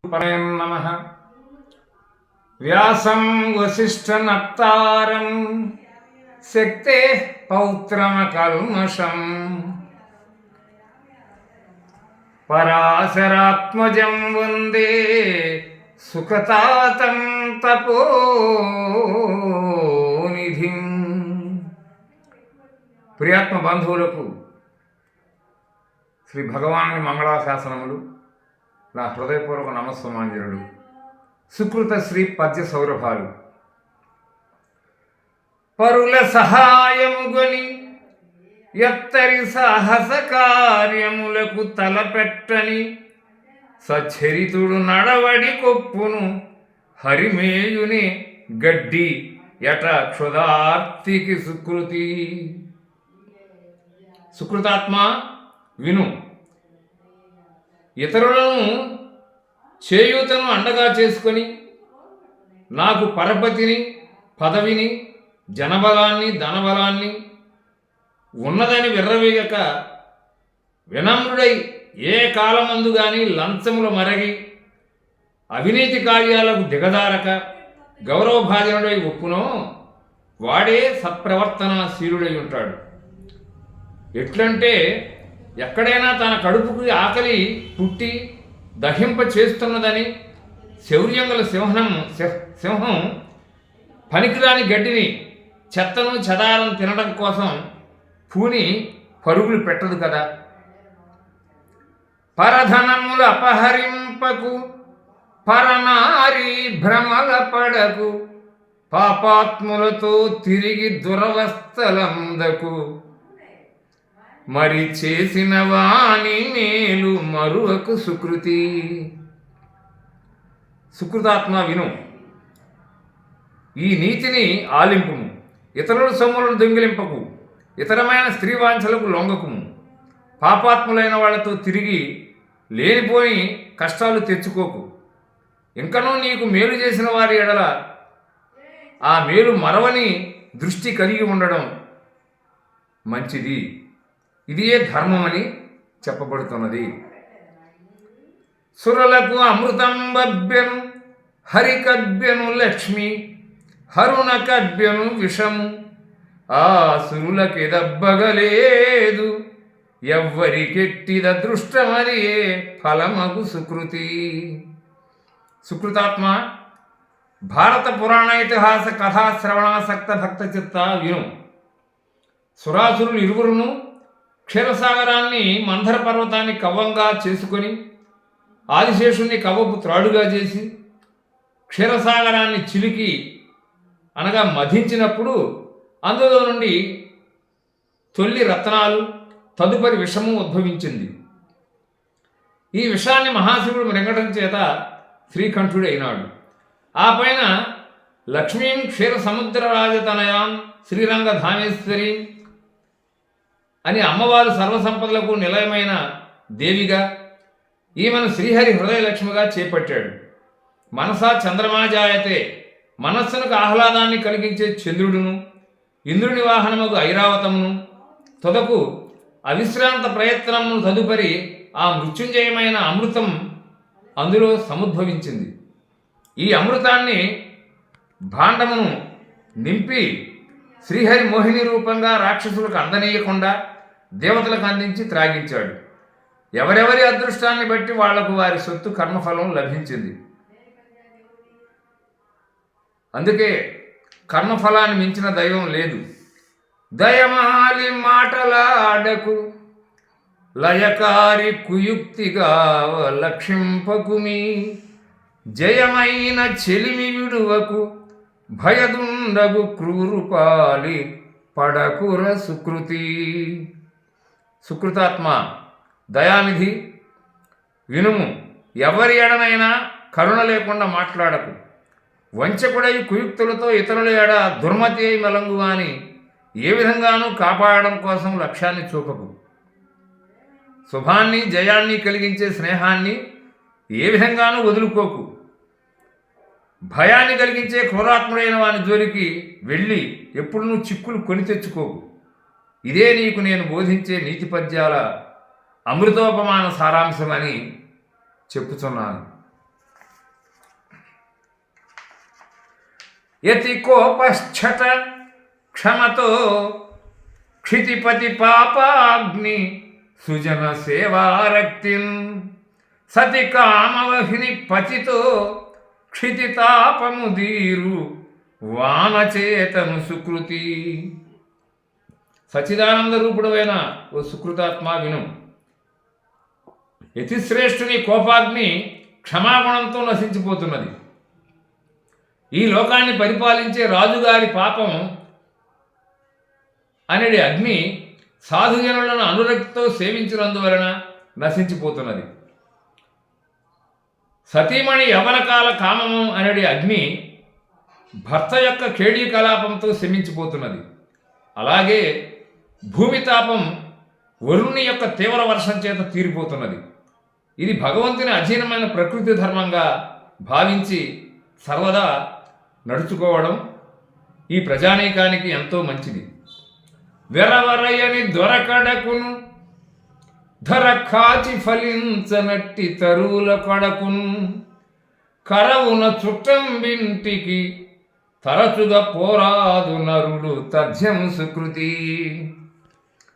పరయం నమః. వ్యాసం వసిష్ఠనప్తారం శక్తే పౌత్రమకల్మషం పరాశరాత్మజం వందే సుఖతాతం తపోనిధిం. ప్రియాత్మ బంధువులకు శ్రీ భగవానుని మంగళాశాసనములు, నా హృదయపూర్వక నమస్సుమాంజలుడు. సుకృత శ్రీ పద్య సౌరభాలు. పరుల సహాయముగొని ఎత్తరి సాహస కార్యములకు తలపెట్టని సచ్చరితుడు నడవడి కొప్పును హరిమేయుని గడ్డి యట క్షుదార్తికి సుకృతి. సుకృతాత్మ విను. ఇతరులను చేయూతను అండగా చేసుకొని నాకు పరపతిని, పదవిని, జనబలాన్ని, ధనబలాన్ని ఉన్నదని విర్రవీగక వినమ్రుడై ఏ కాలమందు గాని లంచములు మరగి అవినీతి కార్యాలకు దిగదారక గౌరవభాజనుడై ఒప్పునో వాడే సత్ప్రవర్తనాశీలుడై ఉంటాడు. ఎట్లంటే ఎక్కడైనా తన కడుపుకి ఆకలి పుట్టి దహింప చేస్తున్నదని శౌర్యంగల సింహం పనికిరాని గడ్డిని, చెత్తను, చెదారం తినడం కోసం పూని పరుగులు పెట్టదు కదా. పరధనములు అపహరింపకు, పరనారీ భ్రమల పడకు, పాపాత్ములతో తిరిగి దురవస్థలందకు, మరి చేసిన వాణి మేలు మరువకు సుకృతి. సుకృతాత్మ విను. ఈ నీతిని ఆలింపుము. ఇతరుల సొమ్ములను దొంగిలింపకు, ఇతరమైన స్త్రీ వాంఛలకు లొంగకుము, పాపాత్ములైన వాళ్లతో తిరిగి లేనిపోని కష్టాలు తెచ్చుకోకు. ఇంకనూ నీకు మేలు చేసిన వారి ఎడల ఆ మేలు మరవని దృష్టి కలిగి ఉండడం మంచిది. ఇదియే ధర్మమని చెప్పబడుతున్నది. సురలకు అమృతం బభ్యను, హరికభ్యను లక్ష్మి, హరుణ కభ్యను విషము, ఆ సురులకెదబ్బగలేదు, ఎవ్వరికెట్టిద దృష్టమది ఫలమగు సుకృతి. సుకృతాత్మ, భారత పురాణ ఇతిహాస కథా శ్రవణాసక్త భక్త చిత్త విను. సురాసురులు ఇరువురును క్షీరసాగరాన్ని, మంధర పర్వతాన్ని కవ్వంగా చేసుకొని ఆదిశేషుణ్ణి కవ్వపు త్రాడుగా చేసి క్షీరసాగరాన్ని చిలికి అనగా మధించినప్పుడు అందులో నుండి తొల్లి రత్నాలు, తదుపరి విషము ఉద్భవించింది. ఈ విషాన్ని మహాశివుడు మృంగటం చేత శ్రీకంఠుడు అయినాడు. ఆ పైన లక్ష్మీం క్షీర సముద్ర రాజతనయాం శ్రీరంగ ధామేశ్వరి అని అమ్మవారు సర్వసంపదలకు నిలయమైన దేవిగా ఈమెను శ్రీహరి హృదయలక్ష్మిగా చేపట్టాడు. మనసా చంద్రమా జాయతే, మనస్సునకు ఆహ్లాదాన్ని కలిగించే చంద్రుడును, ఇంద్రుని వాహనముకు ఐరావతమును, తొదకు అవిశ్రాంత ప్రయత్నమును, తదుపరి ఆ మృత్యుంజయమైన అమృతం అందులో సముద్భవించింది. ఈ అమృతాన్ని భాండమును నింపి శ్రీహరి మోహిని రూపంగా రాక్షసులకు అందనీయకుండా దేవతలకు అందించి త్రాగించాడు. ఎవరెవరి అదృష్టాన్ని బట్టి వాళ్లకు వారి సొత్తు కర్మఫలం లభించింది. అందుకే కర్మఫలాన్ని మించిన దైవం లేదు. దయమాలి మాటలాడకు, లయకారి కుయుక్తిగా లక్షింపకుమి, జయమైన చెలిమి విడువకు, భయదుండగు క్రూరుపాలి పడకుర సుకృతి. సుకృతాత్మ, దయానిధి వినుము. ఎవరి ఎడనైనా కరుణ లేకుండా మాట్లాడకు. వంచకుడై కుయుక్తులతో ఇతరుల ఎడ దుర్మతి అయి మెలంగు అని ఏ విధంగానూ కాపాడడం కోసం లక్ష్యాన్ని చూపకు. శుభాన్ని, జయాన్ని కలిగించే స్నేహాన్ని ఏ విధంగానూ వదులుకోకు. భయాన్ని కలిగించే క్రూరాత్ముడైన వాని జోలికి వెళ్ళి ఎప్పుడు నువ్వు చిక్కులు కొని తెచ్చుకోకు. ఇదే నీకు నేను బోధించే నీతి పద్యాల అమృతోపమాన సారాంశమని చెప్పుచున్నాను. యతి కోపశ్చట క్షమతో క్షితిపతి పాపాగ్ని సుజన సేవారక్తిన్ సతి కామవహిని పతితో క్షితితాపముదీరు వానచేతను సుకృతి. సచిదానంద రూపుడైన ఓ సుకృతాత్మ విను. యతిశ్రేష్ఠుని కోపాగ్ని క్షమాగుణంతో నశించిపోతున్నది. ఈ లోకాన్ని పరిపాలించే రాజుగారి పాపం అనేది అగ్ని సాధుజనులను అనురక్తితో సేవించినందువలన నశించిపోతున్నది. సతీమణి యవనకాల కామము అనేది అగ్ని భర్త యొక్క కేడీ కలాపంతో శమించిపోతున్నది. అలాగే భూమితాపం వరుణుని యొక్క తీవ్ర వర్షం చేత తీరిపోతున్నది. ఇది భగవంతుని అధీనమైన ప్రకృతి ధర్మంగా భావించి సర్వదా నడుచుకోవడం ఈ ప్రజానీకానికి ఎంతో మంచిది. వెరవరయని దొరకడకును ధర కాచి ఫలించనట్టి తరువుల కడకును కరవున చుట్టంబింటికి తరచుగా పోరాదు నరుడు తథ్యం సుకృతి.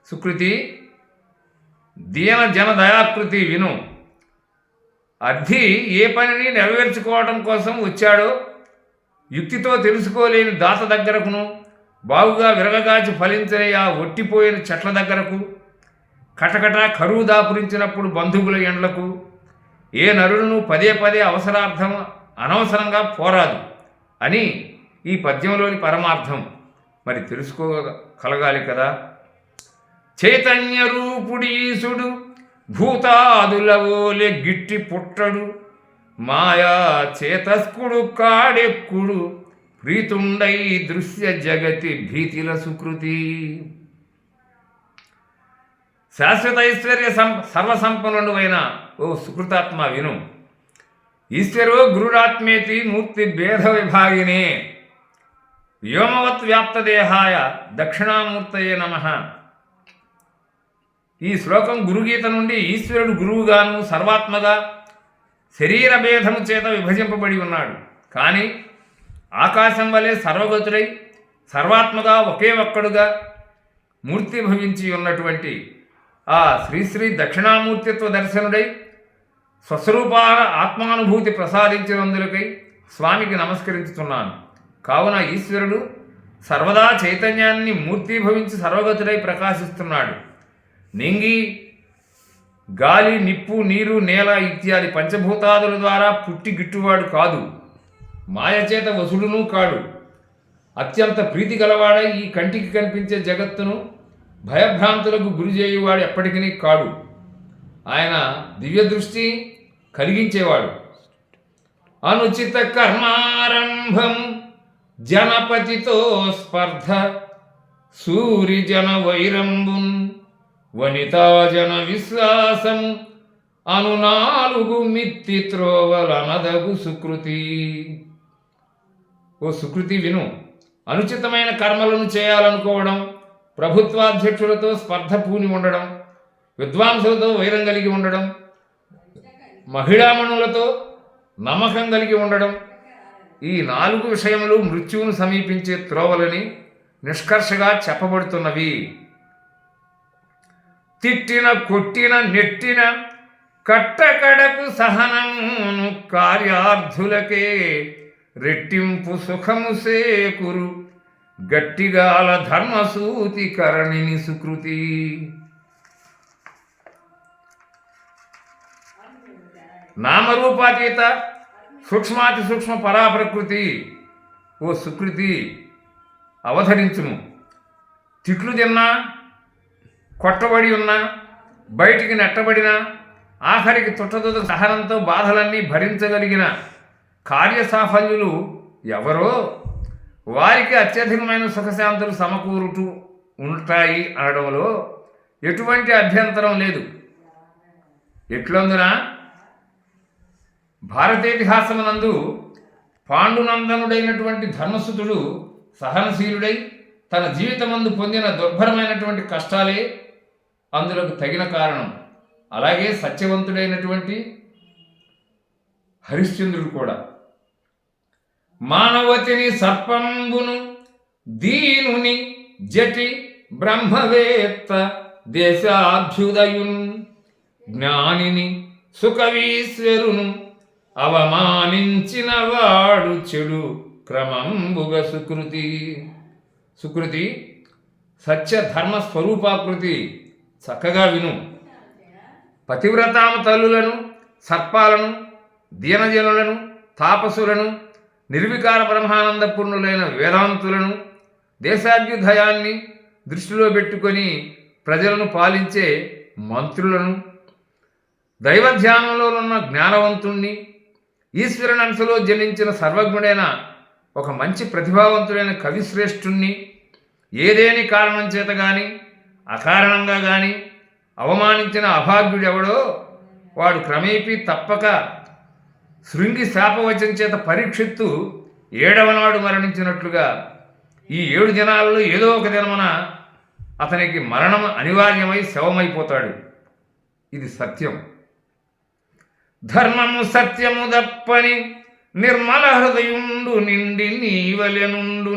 సుకృతి దీన జన దయాకృతి విను. అర్థి ఏ పనిని నెరవేర్చుకోవడం కోసం వచ్చాడో యుక్తితో తెలుసుకోలేని దాత దగ్గరకును బాగుగా విరగగాచి ఫలించని ఆ ఒట్టిపోయిన చెట్ల దగ్గరకు కటకట కరువు దాపురించినప్పుడు బంధువుల ఎండ్లకు ఏ నరుడును పదే పదే అవసరార్థం అనవసరంగా పోరాదు అని ఈ పద్యంలోని పరమార్థం. మరి తెలుసుకోగలగాలి కదా. చైతన్య రూపుడీసుడు భూతాదులవోలే గిట్టి పుట్టడు మాయా చేతస్కుడు కాడెక్కుడు ప్రీతుండై దృశ్య జగతి భీతిల సుకృతి. శాశ్వత ఐశ్వర్య సర్వసంపన్నుడు అయిన ఓ సుకృతాత్మ విను. ఈశ్వరో గురురాత్మేతి మూర్తి భేద విభాగినే వ్యోమవత్ వ్యాప్తదేహాయ దక్షిణామూర్తయే నమః. ఈ శ్లోకం గురుగీత నుండి ఈశ్వరుడు గురువుగాను సర్వాత్మగా శరీర భేదము చేత విభజింపబడి ఉన్నాడు. కానీ ఆకాశం వలె సర్వగతుడై సర్వాత్మగా ఒకే ఒక్కడుగా మూర్తి భవించి ఉన్నటువంటి ఆ శ్రీశ్రీ దక్షిణామూర్తిత్వ దర్శనుడై స్వస్వరూపాల ఆత్మానుభూతి ప్రసాదించినందులకై స్వామికి నమస్కరించుతున్నాను. కావున ఈశ్వరుడు సర్వదా చైతన్యాన్ని మూర్తిభవించి సర్వగతుడై ప్రకాశిస్తున్నాడు. నింగి గాలి నిప్పు నీరు నేల ఇత్యాది పంచభూతాదుల ద్వారా పుట్టి గిట్టువాడు కాదు. మాయచేత వసుడును కాడు. అత్యంత ప్రీతి గలవాడై ఈ కంటికి కనిపించే జగత్తును భయభ్రాంతులకు గురి చేయువాడు ఎప్పటికీ కాడు. ఆయన దివ్య దృష్టి కలిగించేవాడు. అనుచిత కర్మారంభం జనపతితో స్పర్ధ సూరిజన వైరంబున్ వనితాజన విశ్వాసం అనునాలుగు మిత్తి త్రోవలనదగు సుకృతి. ఓ సుకృతి విను. అనుచితమైన కర్మలను చేయాలనుకోవడం, ప్రభుత్వాధ్యక్షులతో స్పర్ధ పూని ఉండడం, విద్వాంసులతో వైరం కలిగి ఉండడం, మహిళామణులతో నమ్మకం కలిగి ఉండడం, ఈ 4 విషయములు మృత్యువును సమీపించే త్రోవలని నిష్కర్షగా చెప్పబడుతున్నవి. తిట్టిన కొట్టిన నెట్టిన కట్టకడకు సహనమును కార్యార్థులకే రెట్టింపు సుఖము సేకురు గట్టిగాల ధర్మసూతి కరణిని సుకృతి. నామరూపాతీత సూక్ష్మాతి సూక్ష్మ పరాప్రకృతి ఓ సుకృతి అవధరించుము. తిట్లు తిన్నా, కొట్టబడి ఉన్నా, బయటికి నెట్టబడినా, ఆఖరికి తుట్టతుద సహనంతో బాధలన్నీ భరించగలిగిన కార్యసాఫల్యులు ఎవరో వారికి అత్యధికమైన సుఖశాంతులు సమకూరుతూ ఉంటాయి అనడంలో ఎటువంటి అభ్యంతరం లేదు. ఎట్లందున భారతేతిహాసమునందు పాండునందనుడైనటువంటి ధర్మసుతుడు సహనశీలుడై తన జీవితమందు పొందిన దుర్భరమైనటువంటి కష్టాలే అందులకు తగిన కారణం. అలాగే సత్యవంతుడైనటువంటి హరిశ్చంద్రుడు కూడా మానవతిని సర్పంబును దీనుని జటి బ్రహ్మవేత్త దేశాభ్యుదయున్ జ్ఞానిని సుకవీశ్వరును అవమానించిన వాడు చెడు క్రమంబుగ సుకృతి సత్య ధర్మ స్వరూపాకృతి చక్కగా విను. పతివ్రతామ తల్లులను, సర్పాలను, దీనజనులను, తాపసులను, నిర్వికార బ్రహ్మానందపూర్ణులైన వేదాంతులను, దేశాభ్యుదయాన్ని దృష్టిలో పెట్టుకొని ప్రజలను పాలించే మంత్రులను, దైవధ్యానంలో ఉన్న జ్ఞానవంతుణ్ణి, ఈశ్వరుని అంశలో జనించిన సర్వజ్ఞుడైన ఒక మంచి ప్రతిభావంతుడైన కవిశ్రేష్ఠుణ్ణి ఏదేని కారణం చేత కానీ అకారణంగా కానీ అవమానించిన అభాగ్యుడెవడో వాడు క్రమేపీ తప్పక శృంగి శాపవచం చేత పరీక్షిత్తు 7వ నాడు మరణించినట్లుగా ఈ 7 దినాలలో ఏదో ఒక దినమున అతనికి మరణం అనివార్యమై శవమైపోతాడు. ఇది సత్యం. ధర్మము సత్యము దప్పని నిర్మల హృదయుండు నిండి నీవలెనుండు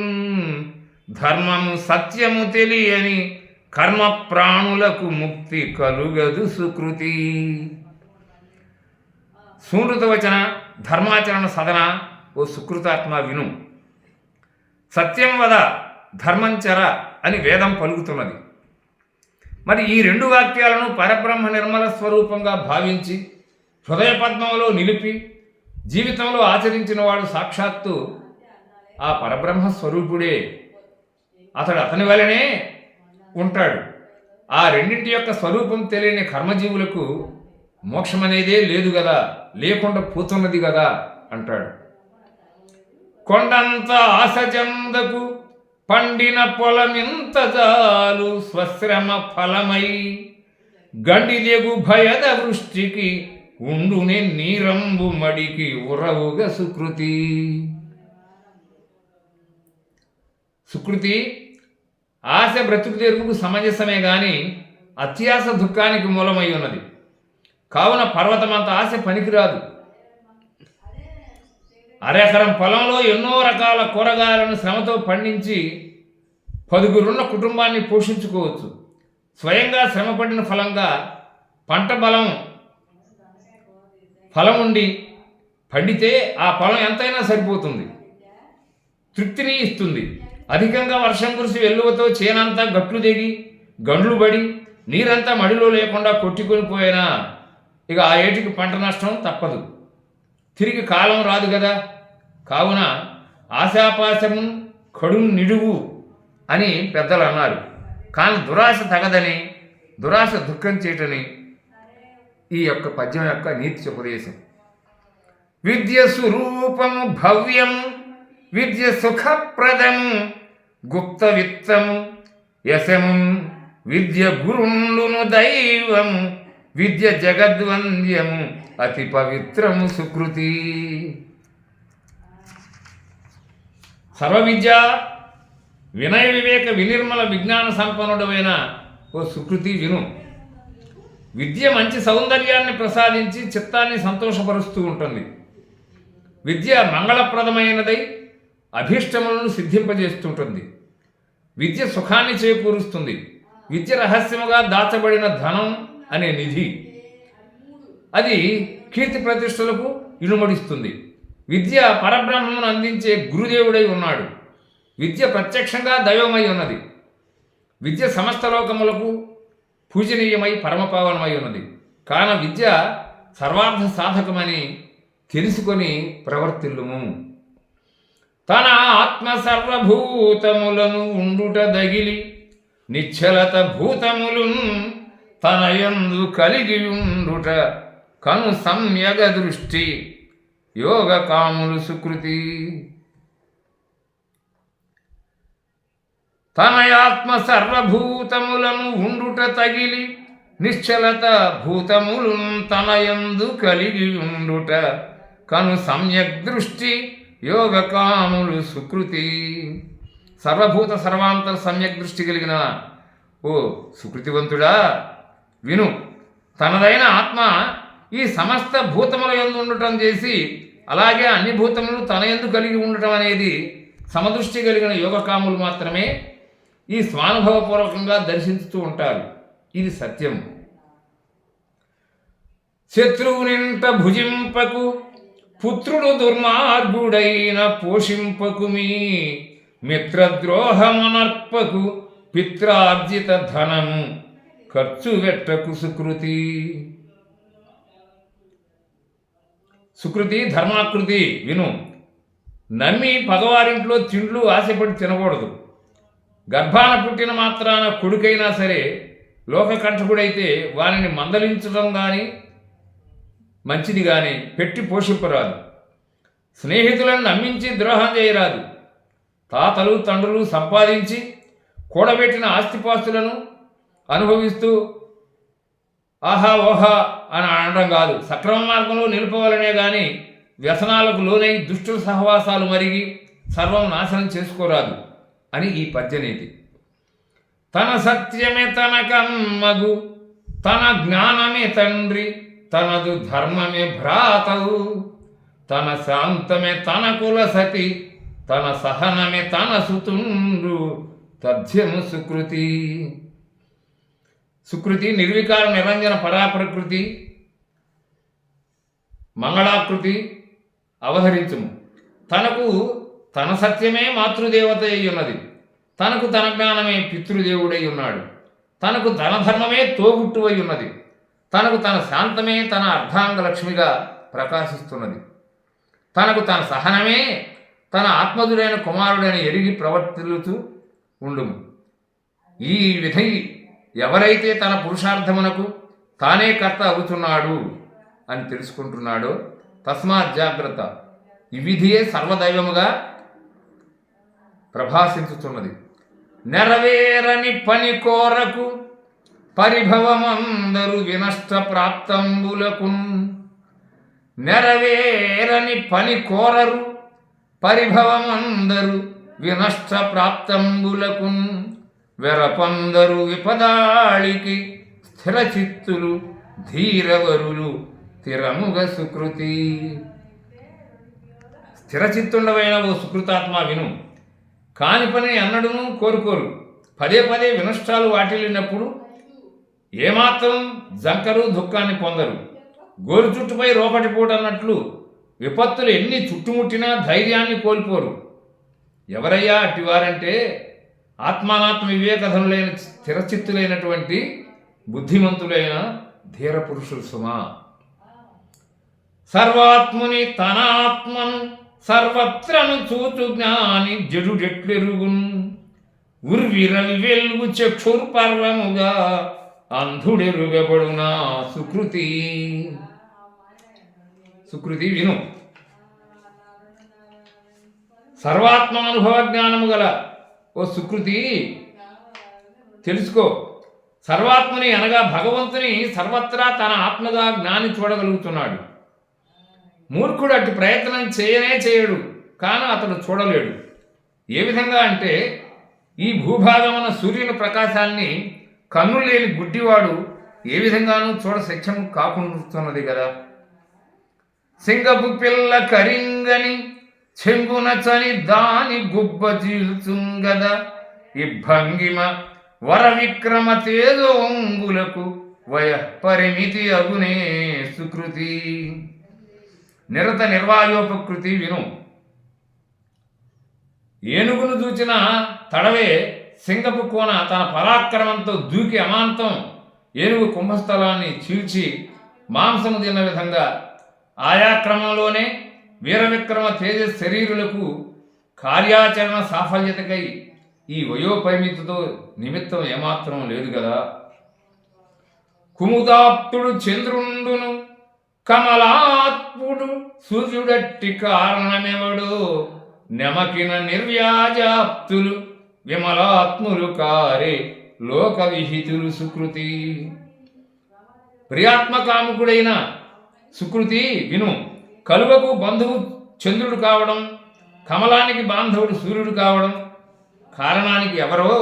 ధర్మము సత్యము తెలియని కర్మ ప్రాణులకు ముక్తి కలుగదు సుకృతి. సూనృతవచన ధర్మాచరణ సదన ఓ సుకృతాత్మ విను. సత్యం వద ధర్మంచర అని వేదం పలుకుతున్నది. మరి ఈ 2 వాక్యాలను పరబ్రహ్మ నిర్మల స్వరూపంగా భావించి హృదయ పద్మంలో నిలిపి జీవితంలో ఆచరించిన వాడు సాక్షాత్తు ఆ పరబ్రహ్మ స్వరూపుడే. అతడు అతని వలనే ఉంటాడు. ఆ రెండింటి యొక్క స్వరూపం తెలియని కర్మజీవులకు మోక్షం అనేదే లేదు కదా, లేకుండా పోతున్నది కదా అంటాడు. కొండంత ఆశ చెందకు పండిన పొలమింత జాలు స్వశ్రమ ఫలమై గండిదెగు భయద వృష్టికి ఉండునే నీరంబు మడికి ఉరవుగా సుకృతి ఆశ బ్రతుకు తెరుపుకు సమంజసమే గాని అత్యాశ దుఃఖానికి మూలమై ఉన్నది. కావున పర్వతమంత ఆశ పనికిరాదు. అరెకరం పొలంలో ఎన్నో రకాల కూరగాయలను శ్రమతో పండించి 10గురున్న కుటుంబాన్ని పోషించుకోవచ్చు. స్వయంగా శ్రమపడిన ఫలంగా పంట ఫలం ఉండి పండితే ఆ పొలం ఎంతైనా సరిపోతుంది, తృప్తిని ఇస్తుంది. అధికంగా వర్షం కురిసి వెల్లువతో చేనంతా గట్లు దిగి గండ్లు పడి నీరంతా మడిలో లేకుండా కొట్టుకొని పోయినా ఇక ఆ ఏటికి పంట నష్టం తప్పదు. తిరిగి కాలం రాదు కదా. కావున ఆశాపాశము కడుం నిడువు అని పెద్దలు అన్నారు. కానీ దురాశ తగదని, దురాశ దుఃఖం చేయటని ఈ యొక్క పద్యం యొక్క నీతి ఉపదేశం. విద్య స్వరూపము భవ్యము, విద్య సుఖప్రదము, గుప్త విత్తము యశము, విద్య గురుండును దైవము, విద్య జగద్వంద్యము అతి పవిత్రము సుకృతి. సర్వవిద్య వినయ వివేక వినిర్మల విజ్ఞాన సంపన్నుడమైన ఓ సుకృతి విను. విద్య మంచి సౌందర్యాన్ని ప్రసాదించి చిత్తాన్ని సంతోషపరుస్తూ ఉంటుంది. విద్య మంగళప్రదమైనదై అభీష్టములను సిద్ధింపజేస్తుంటుంది. విద్య సుఖాన్ని చేకూరుస్తుంది. విద్య రహస్యముగా దాచబడిన ధనం అనే నిధి. అది కీర్తి ప్రతిష్టలకు ఇనుమడిస్తుంది. విద్య పరబ్రహ్మమును అందించే గురుదేవుడై ఉన్నాడు. విద్య ప్రత్యక్షంగా దైవమై ఉన్నది. విద్య సమస్త లోకములకు పూజనీయమై పరమపావనమై ఉన్నది. కాన విద్య సర్వార్థ సాధకమని తెలుసుకొని ప్రవర్తిల్లుము. తన ఆత్మ సర్వభూతములను ఉండుట దగిలి నిశ్చలత భూతములున్ తన యందు కలిగి ఉండుట కను సమ్యగ దృష్టి యోగ కాములు సుకృతి. తన ఆత్మ సర్వభూతములను ఉండుట తగిలి నిశ్చలత భూతములు తన యందు కలిగి ఉండుట కను సమ్యక్ దృష్టి యోగ కాములు సుకృతి. సర్వభూత సర్వాంతర సమ్యక్ దృష్టి కలిగిన ఓ సుకృతివంతుడా విను. తనదైన ఆత్మ ఈ సమస్త భూతముల యందు ఉండటం చేసి అలాగే అన్ని భూతములు తన యందు కలిగి ఉండటం అనేది సమదృష్టి కలిగిన యోగకాములు మాత్రమే ఈ స్వానుభవపూర్వకంగా దర్శించుతూ ఉంటారు. ఇది సత్యం. శత్రువునింట భుజింపకు, పుత్రుడు దుర్మార్గుడైన పోషింపకుమీ, మిత్రద్రోహమనర్పకు, పిత్రార్జిత ధనము ఖర్చు వెట్టకు సుకృతి. సుకృతి ధర్మాకృతి విను. నమ్మి పగవారింట్లో తిండ్లు ఆశపడి తినకూడదు. గర్భాన పుట్టిన మాత్రాన కొడుకైనా సరే లోకకంఠకుడైతే వారిని మందలించడం కానీ మంచిది కానీ పెట్టి పోషింపరాదు. స్నేహితులను నమ్మించి ద్రోహం చేయరాదు. తాతలు తండ్రులు సంపాదించి కూడబెట్టిన ఆస్తిపాస్తులను అనుభవిస్తూ ఆహా ఓహా అని అనడం కాదు. సక్రమ మార్గంలో నిలుపవలనే కానీ వ్యసనాలకు లోనై దుష్టుల సహవాసాలు మరిగి సర్వం నాశనం చేసుకోరాదు అని ఈ పద్యనీతి. తన సత్యమే తనకమ్మగు, తన జ్ఞానమే తండ్రి, తనదు ధర్మమే భ్రాతవు, తన శాంతమే తన కుల సతి, తన సహనమే తన సుతుండు, తథ్యము సుకృతి. సుకృతి నిర్వికార నిరంజన పరాప్రకృతి మంగళాకృతి అవహరించుము. తనకు తన సత్యమే మాతృదేవత అయి ఉన్నది, తనకు తన జ్ఞానమే పితృదేవుడై ఉన్నాడు, తనకు తన ధర్మమే తోబుట్టువై ఉన్నది, తనకు తన శాంతమే తన అర్ధాంగ లక్ష్మిగా ప్రకాశిస్తున్నది, తనకు తన సహనమే తన ఆత్మధుడైన కుమారుడైన ఎరిగి ప్రవర్తిల్లుతూ ఉండుము. ఈ విధి ఎవరైతే తన పురుషార్థమునకు తానే కర్త అవుతున్నాడు అని తెలుసుకుంటున్నాడో తస్మాత్ జాగ్రత్త. ఈ విధియే సర్వదైవముగా ప్రభాసించుతున్నది. నెరవేరని పని కోరకు పరిభవమందరు వినష్ట ప్రాప్తంబులకు, నెరవేరని పని కోరరు పరిభవమందరు వినష్ట ప్రాప్తంబులకు, వెరపందరు విపదాళికి స్థిరచిత్తులు ధీరవరులు స్థిరముగ సుకృతి. స్థిరచిత్తుండవైన ఓ సుకృతాత్మ విను. కాని పని అన్నడును కోరుకోరు. పదే పదే వినష్టాలు వాటిల్లినప్పుడు ఏమాత్రం జంకరు దుఃఖాన్ని పొందరు. గోరు చుట్టుపై రోపటి పూటన్నట్లు విపత్తులు ఎన్ని చుట్టుముట్టినా ధైర్యాన్ని కోల్పోరు. ఎవరయ్యా అట్టివారంటే ఆత్మానాత్మ వివేకధనులైన స్థిరచిత్తులైనటువంటి బుద్ధిమంతులైన ధీర పురుషులు సుమా. సర్వాత్ముని తన ఆత్మను సర్వత్రను చూచు జ్ఞాని జడుడెట్లెరుగున్, ఉర్విరవి వెలుగు చక్షుర్పర్వముగా అంధుడెరుగబడునా సుకృతి. సుకృతి విను. సర్వాత్మానుభవ జ్ఞానము గల ఓ సుకృతి తెలుసుకో. సర్వాత్మని అనగా భగవంతుని సర్వత్రా తన ఆత్మగా జ్ఞాని చూడగలుగుతున్నాడు. మూర్ఖుడు అట్టి ప్రయత్నం చేయడు, కానీ అతడు చూడలేడు. ఏ విధంగా అంటే ఈ భూభాగమున సూర్యుని ప్రకాశాన్ని కన్నులు లేని గుడ్డివాడు ఏ విధంగానూ చూడ సఖ్యం కాకుంటున్నది కదా. సింగపు పిల్ల కరింగని చెంగునచని దాని గుబ్బ చీల్చుంగద, ఈ భంగిమ వర విక్రమ తేజోంగులకు వయ పరిమితి అగునే సుకృతి. నిరత నిర్వాయోపకృతి విను. ఏనుగును చూచిన తడవే సింగపు కోన తన పరాక్రమంతో దూకి అమాంతం ఏనుగు కుంభస్థలాన్ని చీల్చి మాంసము తిన్న విధంగా ఆయా క్రమంలోనే వీరవిక్రమ తేజ శరీరులకు కార్యాచరణ సాఫల్యతకై ఈ వయోపరిమితితో నిమిత్తం ఏమాత్రం లేదు కదా. కుముదాప్తుడు చంద్రుండును కమలాత్ముడు సూర్యుడట్టి కారణమెవడు, నెమకిన నిర్వ్యాజాప్తులు విమలాత్ములు కారే లోక విహితులు సుకృతి. ప్రియాత్మకాముకుడైన సుకృతి విను. కలువకు బంధువు చంద్రుడు కావడం, కమలానికి బాంధవుడు సూర్యుడు కావడం కారణానికి ఎవరో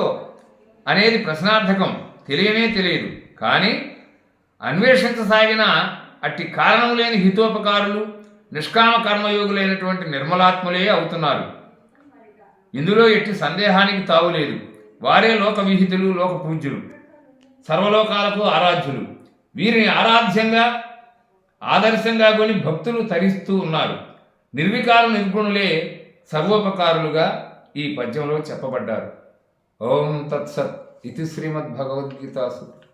అనేది ప్రశ్నార్థకం, తెలియనే తెలియదు. కానీ అన్వేషించసాగిన అట్టి కారణం లేని హితోపకారులు నిష్కామ కర్మయోగులైనటువంటి నిర్మలాత్ములే అవుతున్నారు. ఇందులో ఎట్టి సందేహానికి తావులేదు. వారే లోక విహితులు, లోక పూజ్యులు, సర్వలోకాలకు ఆరాధ్యులు. వీరిని ఆరాధ్యంగా ఆదర్శంగా కొని భక్తులు తరిస్తూ ఉన్నారు. నిర్వికార నిర్గుణులే సర్వోపకారులుగా ఈ పద్యంలో చెప్పబడ్డారు. ఓం తత్సత్. ఇది శ్రీమద్భగవద్గీతాసు